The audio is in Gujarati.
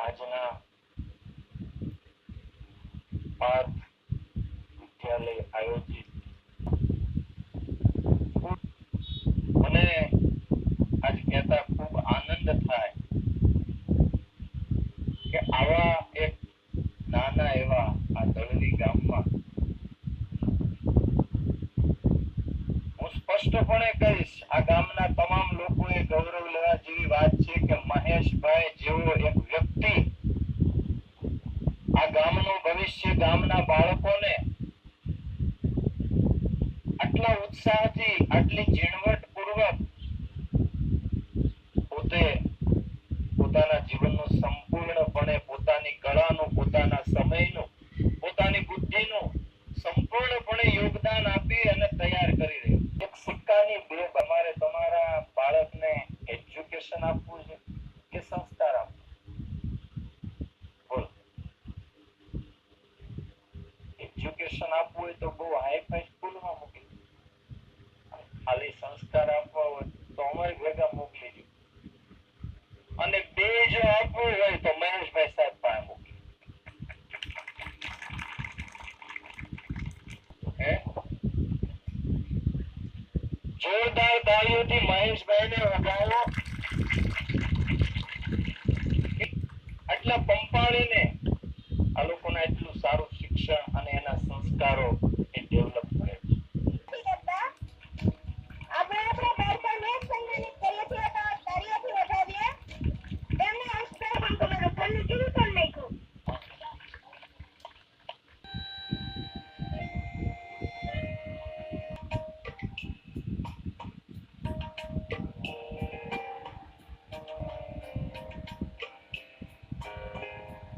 આજના પાર્થ વિદ્યાલય આયોજિત મને આજ કહેતા ખૂબ આનંદ થાય કે આવા એક નાના એવા આ દળવી ગામમાં હું સ્પષ્ટપણે કહીશ, આ ગામના તમામ લોકોએ ગૌરવ લેવા જેવી વાત છે કે મહેશભાઈ જેવો એક વ્યક્તિ આ ગામનું ભવિષ્ય, ગામના બાળકોને આટલા ઉત્સાહથી, આટલી ઝીણવટપૂર્વક પોતે પોતાના જીવનનું સંપૂર્ણપણે, પોતાની કળાનું, પોતાના સમયનું, પોતાની બુદ્ધિનું સંપૂર્ણપણે યોગદાન આપી અને તૈયાર કરી રહ્યું. એક સિક્કાની બે, તમારે તમારા બાળકને એજ્યુકેશન આપવું છે કે સંસ્કાર આપવું? બોલો. એજ્યુકેશન આપવું હોય તો બહુ હાઈ-ફાઈ સ્કૂલમાં મોકલી, ખાલી સંસ્કાર આપવા હોય તો અમારી ભેગા મોકલી દો, અને બે જો આપવું હોય તો મહેશભાઈ સાહેબ પાસે મોકલી. જોરદાર તાળીઓથી મહેશભાઈને વધાવો. આટલા પંપાળીને આ લોકોને એટલું સારું શિક્ષણ અને એના સંસ્કારો એ ડેવલપ કરે છે. આપણે આપણા બાળકોને સન્માનિત કરીએ છીએ તો તાળીઓથી વધાવીએ. તેમને હસ્તે પણ તમારું